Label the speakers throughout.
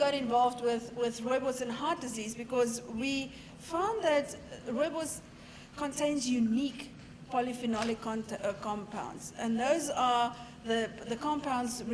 Speaker 1: got involved with Rooibos and heart disease because we found that Rooibos contains unique polyphenolic compounds, and those are the compounds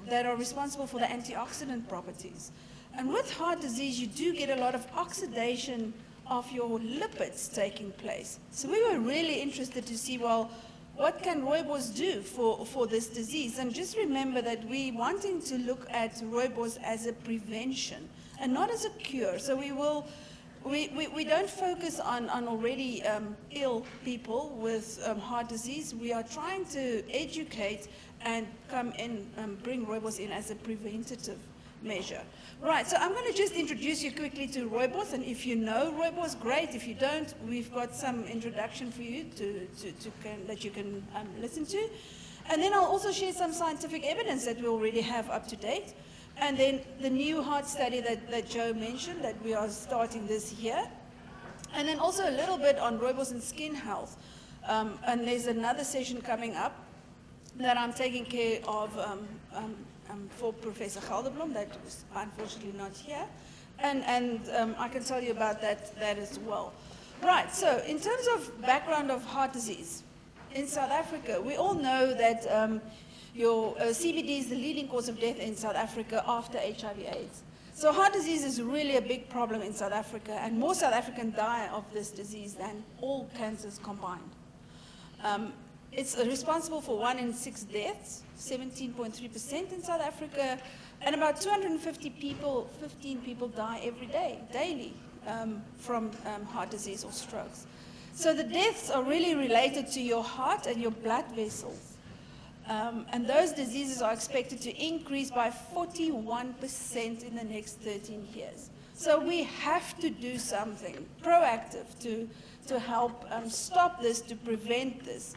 Speaker 1: that are responsible for the antioxidant properties. And with heart disease, you do get a lot of oxidation of your lipids taking place. So we were really interested to see, well, what can Rooibos do for this disease? And just remember that we're wanting to look at Rooibos as a prevention and not as a cure. So we don't focus on already ill people with heart disease. We are trying to educate and come in, bring Rooibos in as a preventative measure. Right, so I'm going to just introduce you quickly to Rooibos, and if you know Rooibos, great. If you don't, we've got some introduction for you that you can listen to. And then I'll also share some scientific evidence that we already have up to date. And then the new heart study that Joe mentioned that we are starting this year. And then also a little bit on Rooibos and skin health. And there's another session coming up that I'm taking care of for Professor Gelderblom, that is unfortunately not here. And I can tell you about that as well. Right, so in terms of background of heart disease, in South Africa, we all know that your CVD is the leading cause of death in South Africa after HIV/AIDS. So heart disease is really a big problem in South Africa, and more South Africans die of this disease than all cancers combined. It's responsible for 1 in 6 deaths, 17.3% in South Africa, and about 250 people, 15 people die every day, daily, from heart disease or strokes. So the deaths are really related to your heart and your blood vessels. And those diseases are expected to increase by 41% in the next 13 years. So we have to do something proactive to help stop this, to prevent this.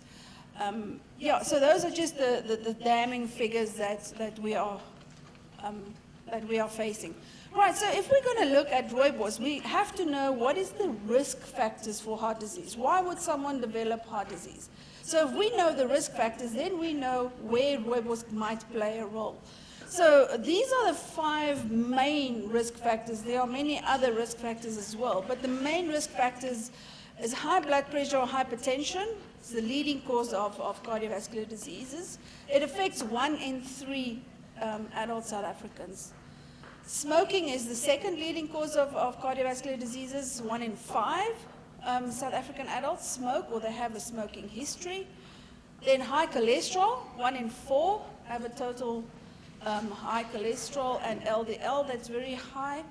Speaker 1: So those are just the damning figures that we are facing. Right, so if we're going to look at Rooibos, we have to know what is the risk factors for heart disease. Why would someone develop heart disease? So if we know the risk factors, then we know where Rooibos might play a role. So these are the 5 main risk factors. There are many other risk factors as well, but the main risk factors is high blood pressure or hypertension. It's the leading cause of cardiovascular diseases. It affects 1 in 3 adult South Africans. Smoking is the second leading cause of cardiovascular diseases. 1 in 5 South African adults smoke, or they have a smoking history. Then high cholesterol, 1 in 4 have a total high cholesterol and LDL that's very high.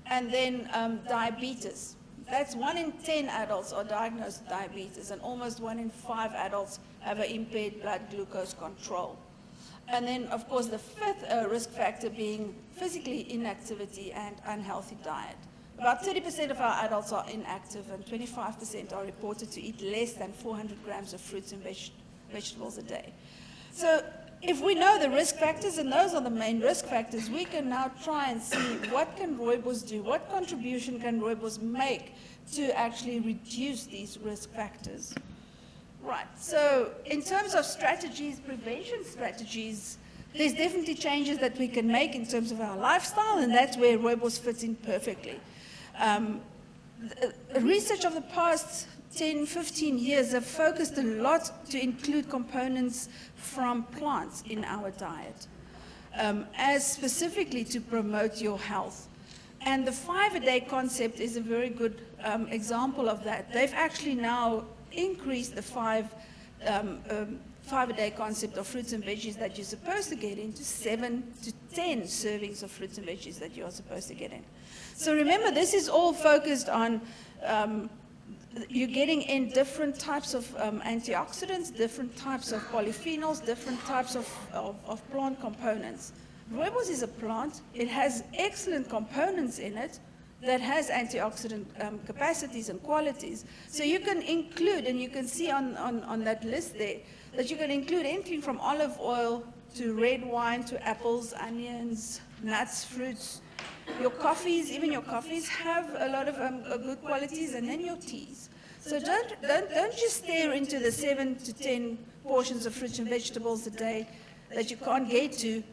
Speaker 1: And then diabetes. That's 1 in 10 adults are diagnosed with diabetes, and almost 1 in 5 adults have an impaired blood glucose control. And then, of course, the 5th risk factor being physical inactivity and unhealthy diet. About 30% of our adults are inactive, and 25% are reported to eat less than 400 grams of fruits and vegetables a day. So if we know the risk factors, and those are the main risk factors, we can now try and see what can Rooibos do, what contribution can Rooibos make to actually reduce these risk factors. Right, so in terms of strategies, prevention strategies, there's definitely changes that we can make in terms of our lifestyle, and that's where Rooibos fits in perfectly. Research of the past 10, 15 years have focused a lot to include components from plants in our diet, as specifically to promote your health. And the 5-a-day concept is a very good example of that. They've actually now increased the 5-a-day concept of fruits and veggies that you're supposed to get into 7 to 10 servings of fruits and veggies that you are supposed to get in. So remember, this is all focused on you're getting in different types of antioxidants, different types of polyphenols, different types of plant components. Rooibos is a plant. It has excellent components in it that has antioxidant capacities and qualities. So you can include, and you can see on that list there, that you can include anything from olive oil to red wine to apples, onions, nuts, fruits. Your coffees, even your coffees have a lot of good qualities, and then your teas. So don't just stare into the 7 to 10 portions of fruits and vegetables a day that you can't get to.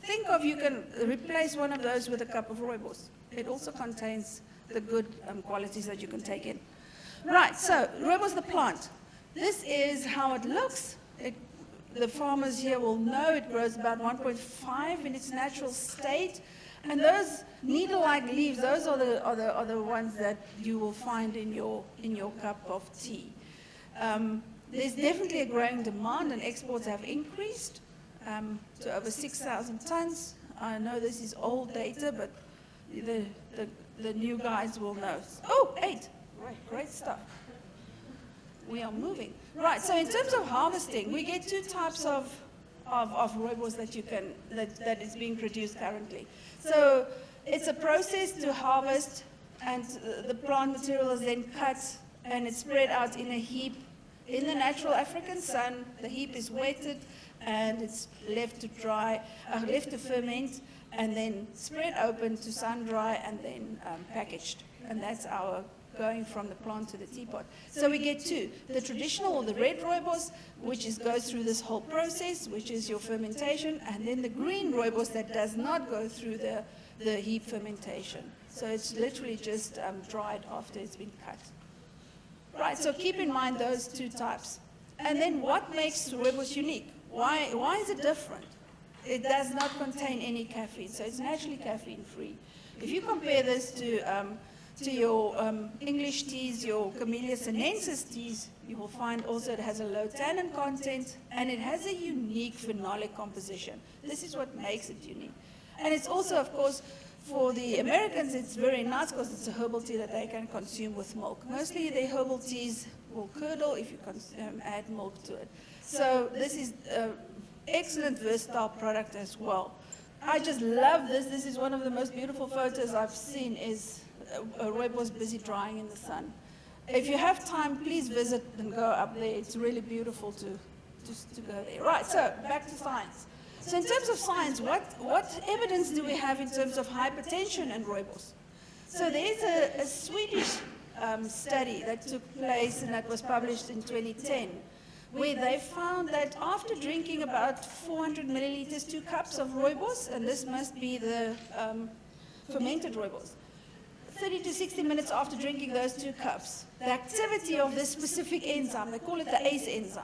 Speaker 1: think of, you can replace one of those with a cup of Rooibos. It also contains the good qualities that you can take in. Right, so Rooibos the plant. This is how it looks. The farmers here will know it grows about 1.5 in its natural state. And those needle-like leaves, those are the ones that you will find in your cup of tea. There's definitely a growing demand, and exports have increased to over 6,000 tons. I know this is old data, but the new guys will know. Oh, 8. Right, great stuff. We are moving. Right, so in terms of harvesting, we get 2 types of Rooibos that is being produced currently. So it's a process to harvest, and the plant material is then cut and it's spread out in a heap in the natural African sun. The heap is wetted and it's left to dry, left to ferment, and then spread open to sun dry and then packaged. And that's our going from the plant to the teapot. So we get 2. The traditional, or the red Rooibos, which goes through this whole process, which is your fermentation, and then the green Rooibos that does not go through the heap fermentation. So it's literally just dried after it's been cut. Right, so keep in mind those 2 types. And then what makes Rooibos unique? Why is it different? It does not contain any caffeine, so it's naturally caffeine-free. If you compare this to your English teas, your Camellia sinensis teas, you will find also it has a low tannin content, and it has a unique phenolic composition. This is what makes it unique. And it's also, of course, for the Americans, it's very nice because it's a herbal tea that they can consume with milk. Mostly the herbal teas will curdle if you add milk to it. So this is an excellent versatile product as well. I just love this. This is one of the most beautiful photos I've seen, is a Rooibos busy drying in the sun. If you have time, please visit and go up there. It's really beautiful to go there. Right, so back to science. So in terms of science, what evidence do we have in terms of hypertension and Rooibos? So there's a Swedish study that took place and that was published in 2010, where they found that after drinking about 400 milliliters, 2 cups of Rooibos, and this must be the fermented Rooibos, 30 to 60 minutes after drinking those 2 cups, the activity of this specific enzyme, they call it the ACE enzyme,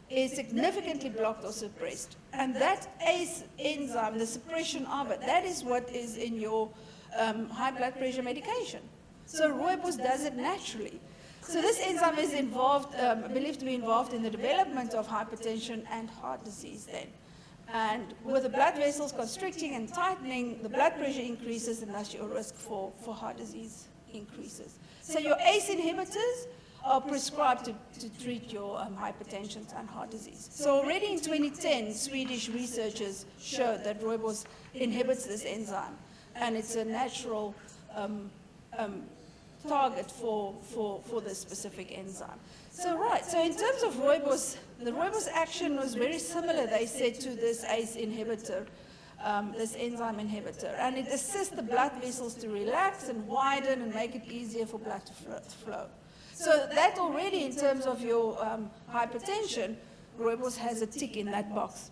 Speaker 1: is significantly blocked or suppressed. And that ACE enzyme, the suppression of it, that is what is in your high blood pressure medication. So Rooibos does it naturally. So this enzyme is involved, believed to be involved in the development of hypertension and heart disease then. And with the blood vessels constricting and tightening, the blood pressure increases, and thus your risk for heart disease increases. So your ACE inhibitors are prescribed to treat your hypertension and heart disease. So already in 2010, Swedish researchers showed that Rooibos inhibits this enzyme, and it's a natural target for this specific enzyme. So in terms of Rooibos, the Rooibos action was very similar, they said, to this ACE inhibitor, this enzyme inhibitor, and it assists the blood vessels to relax and widen and make it easier for blood to flow. So that already, in terms of your hypertension, Rooibos has a tick in that box.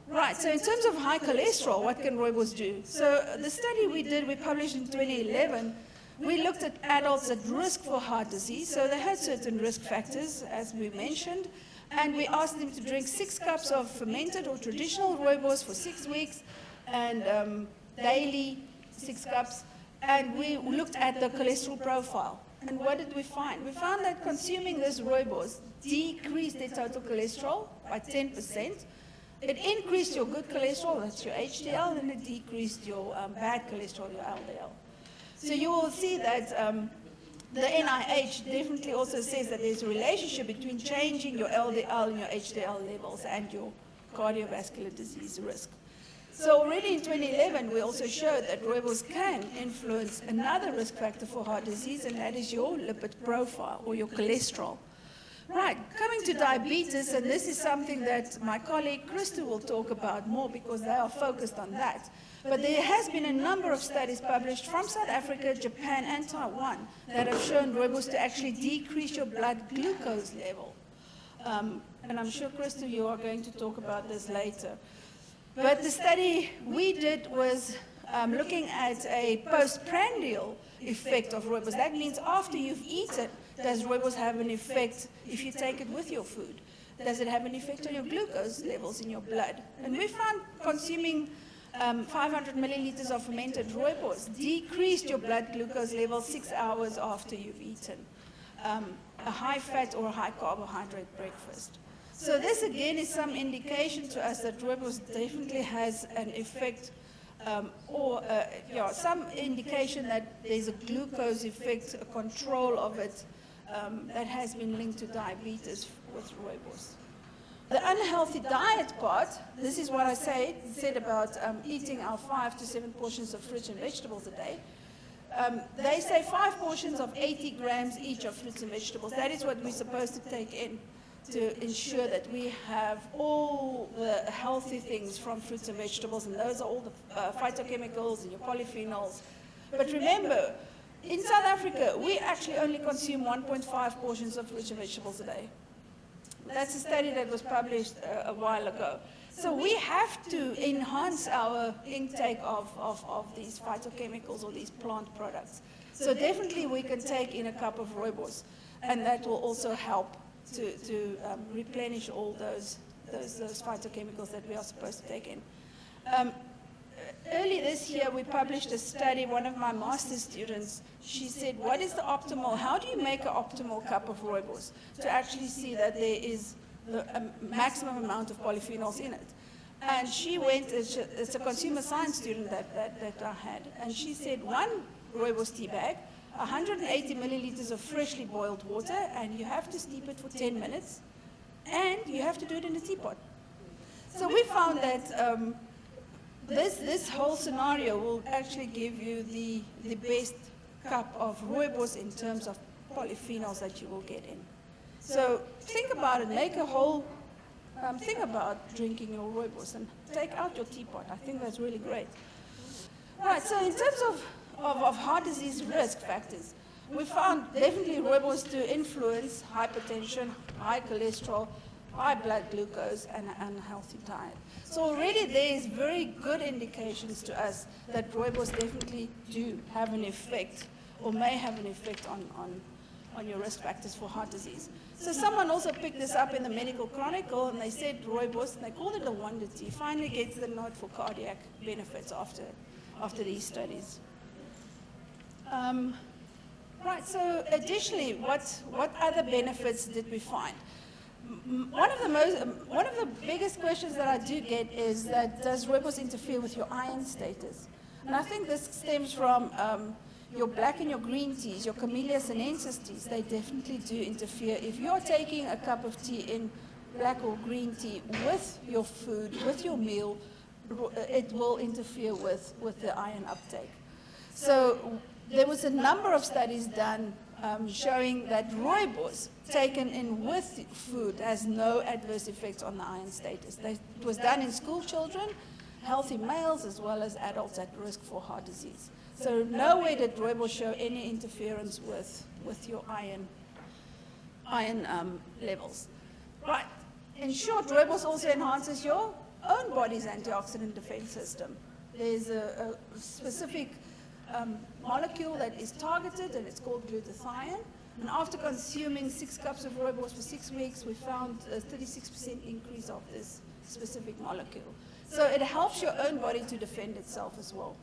Speaker 1: Right, so in terms of high cholesterol, what can Rooibos do? So the study we published in 2011, we looked at adults at risk for heart disease. So they had certain risk factors, as we mentioned, and we asked them to drink 6 cups of fermented or traditional Rooibos for 6 weeks, and daily 6 cups, and we looked at the cholesterol profile. And what did we find? We found that consuming this Rooibos decreased their total cholesterol by 10%. It increased your good cholesterol, that's your HDL, and it decreased your bad cholesterol, your LDL. So you will see that the NIH definitely also says that there's a relationship between changing your LDL and your HDL levels and your cardiovascular disease risk. So already in 2011, we also showed that Rooibos can influence another risk factor for heart disease, and that is your lipid profile or your cholesterol. Right, coming to diabetes, and this is something that my colleague Krista will talk about more because they are focused on that. But there has been a number of studies published from South Africa, Japan, and Taiwan that have shown Rooibos to actually decrease your blood glucose level. And I'm sure, Krista, you are going to talk about this later. But the study we did was looking at a postprandial effect of Rooibos. That means after you've eaten, does Rooibos have an effect if you take it with your food? Does it have an effect on your glucose levels in your blood? And we found consuming 500 milliliters of fermented Rooibos decreased your blood glucose level 6 hours after you've eaten a high-fat or a high-carbohydrate breakfast. So this again is some indication to us that Rooibos definitely has an effect some indication that there's a glucose effect, a control of it that has been linked to diabetes with Rooibos. The unhealthy diet part, this is what I said about eating our 5 to 7 portions of fruits and vegetables a day. They say 5 portions of 80 grams each of fruits and vegetables. That is what we're supposed to take in to ensure that we have all the healthy things from fruits and vegetables, and those are all the phytochemicals and your polyphenols. But remember, in South Africa, we actually only consume 1.5 portions of fruits and vegetables a day. That's a study that was published a while ago. So we have to enhance our intake of these phytochemicals or these plant products. So definitely we can take in a cup of Rooibos, and that will also help to replenish all those phytochemicals that we are supposed to take in. Early this year, we published a study. One of my master's students, she said, what is the optimal, how do you make an optimal cup of Rooibos to actually see that there is a maximum amount of polyphenols in it? And she went, it's a consumer science student that I had, and she said one Rooibos tea bag, 180 milliliters of freshly boiled water, and you have to steep it for 10 minutes, and you have to do it in a teapot. So we found that this whole scenario will actually give you the best cup of Rooibos in terms of polyphenols that you will get in. So think about it, make a whole think about drinking your Rooibos and take out your teapot. I think that's really great. Right, so in terms of heart disease risk factors, we found definitely Rooibos to influence hypertension, high cholesterol, high blood glucose, and an unhealthy diet. So already there is very good indications to us that Rooibos definitely do have an effect, or may have an effect on your risk factors for heart disease. So someone also picked this up in the Medical Chronicle, and they said Rooibos, and they called it a wonder tea, finally gets the nod for cardiac benefits after these studies. Right, so additionally, what other benefits did we find? One of the biggest questions that I do get is that does Rooibos interfere with your iron status? And I think this stems from your black and your green teas, your Camellia sinensis teas. They definitely do interfere. If you're taking a cup of tea in black or green tea with your food, with your meal, it will interfere with the iron uptake. So there was a number of studies done showing that Rooibos taken in with food has no adverse effects on the iron status. It was done in school children, healthy males, as well as adults at risk for heart disease. So nowhere did Rooibos show any interference with your iron levels. Right. In short, Rooibos also enhances your own body's antioxidant defense system. There's a specific molecule that is targeted, and it's called glutathione. And after consuming 6 cups of Rooibos for 6 weeks, we found a 36% increase of this specific molecule. So it helps your own body to defend itself as well.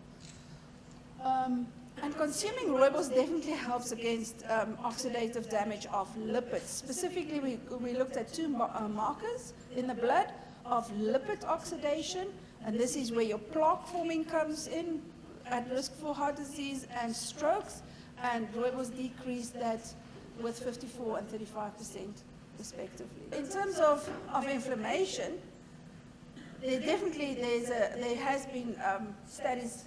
Speaker 1: And consuming Rooibos definitely helps against oxidative damage of lipids. Specifically, we looked at 2 markers in the blood of lipid oxidation, and this is where your plaque forming comes in at risk for heart disease and strokes, and Rooibos decreased that with 54 and 35% respectively. In terms of inflammation, there has been studies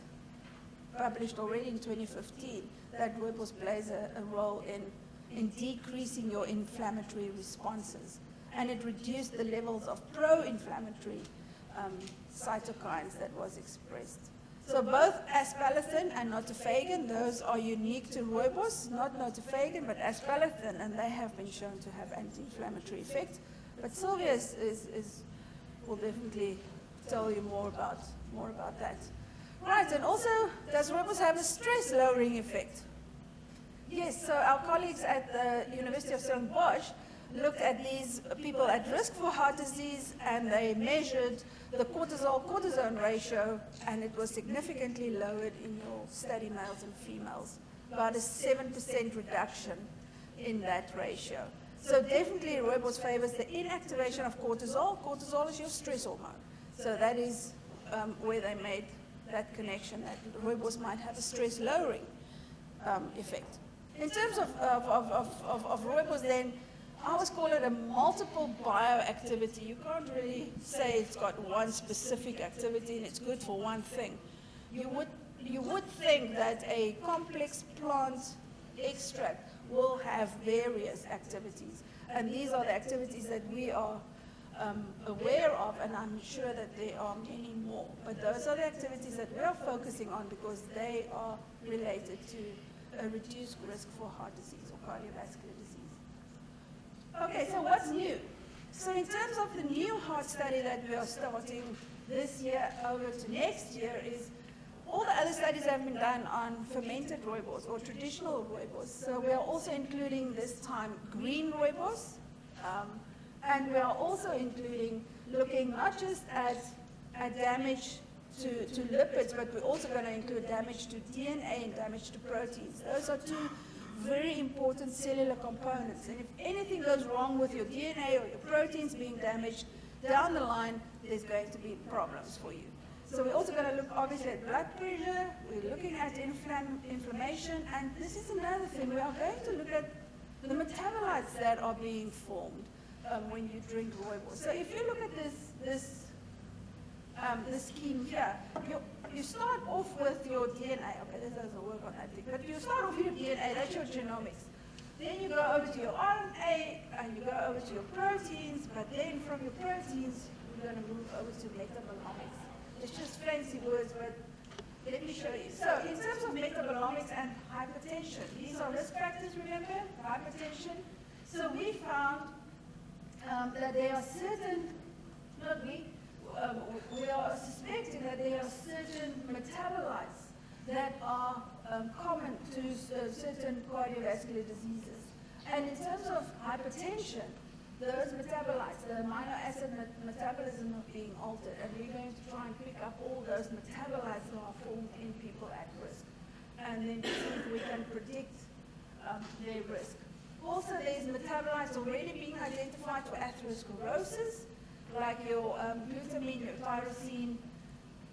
Speaker 1: published already in 2015 that Rooibos plays a role in decreasing your inflammatory responses, and it reduced the levels of pro-inflammatory cytokines that was expressed. So both aspalathin and notifagin, those are unique to Rooibos, not notifagin, but aspalathin, and they have been shown to have anti-inflammatory effects. But Sylvia will definitely tell you more about that. Right, and also, does Rooibos have a stress-lowering effect? Yes, so our colleagues at the University of Stellenbosch looked at these people at risk for heart disease, and they measured the cortisol-cortisone ratio, and it was significantly lowered in your study males and females, about a 7% reduction in that ratio. So definitely Rooibos favors the inactivation of cortisol. Cortisol is your stress hormone. So that is where they made that connection, that Rooibos might have a stress-lowering effect. In terms of Rooibos then, I always call it a multiple bioactivity. You can't really say it's got one specific activity and it's good for one thing. You would think that a complex plant extract will have various activities. And these are the activities that we are aware of, and I'm sure that there are many more. But those are the activities that we are focusing on because they are related to a reduced risk for heart disease or cardiovascular disease. Okay, so what's new? So in terms of the new heart study that we are starting this year over to next year is all the other studies have been done on fermented Rooibos or traditional Rooibos. So we are also including this time green Rooibos, and we are also including looking not just at damage to lipids, but we're also going to include damage to DNA and damage to proteins. Those are two very important cellular components. And if anything goes wrong with your DNA or your proteins being damaged, down the line, there's going to be problems for you. So we're also going to look, obviously, at blood pressure. We're looking at inflammation. And this is another thing. We are going to look at the metabolites that are being formed when you drink Rooibos. So if you look at this scheme here, you start off with your DNA. Okay, this doesn't work on that thing. But you start off with your DNA. That's your genomics. Then you go over to your RNA, and you go over to your proteins. But then from your proteins, we're going to move over to metabolomics. It's just fancy words, but let me show you. So in terms of metabolomics and hypertension, these are risk factors, remember? Hypertension. So we found that there are certain, we are suspecting that there are certain metabolites that are common to certain cardiovascular diseases. And in terms of hypertension, those metabolites, the amino acid metabolism are being altered, and we're going to try and pick up all those metabolites that are formed in people at risk, and then see if we can predict their risk. Also, there's metabolites already being identified for atherosclerosis, like your glutamine, your tyrosine,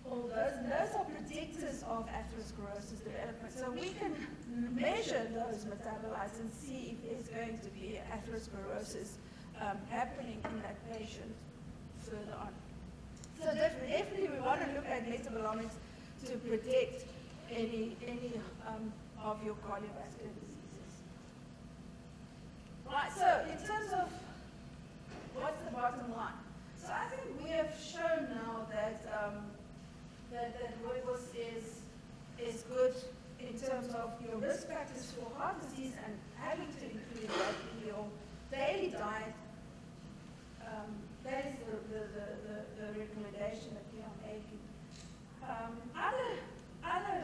Speaker 1: all those. And those are predictors of atherosclerosis development. So we can measure those metabolites and see if there's going to be atherosclerosis happening in that patient further on. So definitely we want to look at metabolomics to predict any of your cardiovascular diseases. Right, so in terms of what's the bottom line? So I think we have shown now that that Rooibos is good in terms of your risk factors for heart disease and having to include that in your daily diet. That is the recommendation that we are making. Other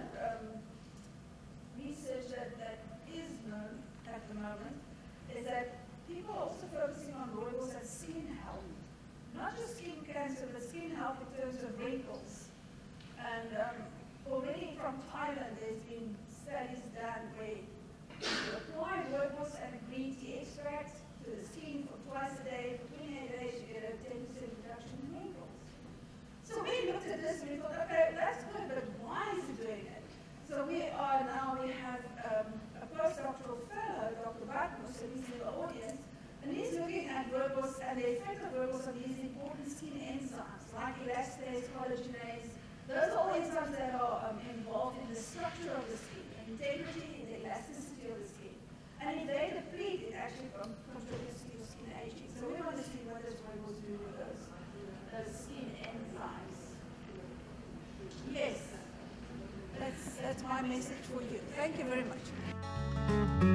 Speaker 1: research that is known at the moment is that people are also focusing on Rooibos as skin health. Not just skin cancer, but skin health in terms of wrinkles. And already from Thailand, there's been studies done where you apply Rooibos and green tea extract to the skin for twice a day. For 28 days, you get a 10% reduction in wrinkles. So we looked at this and we thought, okay, that's good, but why is it doing it? So we have a postdoctoral fellow, Dr. Batmus, and he's in the audience, and he's looking at Rooibos and the effect of Rooibos on these important skin enzymes, like elastase, collagenase. Those are all enzymes that are involved in the structure of the skin, the integrity, the elasticity of the skin. And if they deplete, it actually contributes to your skin aging. So we want to see what does Rooibos do with those skin enzymes. Yes, that's my message for you. Thank you very much.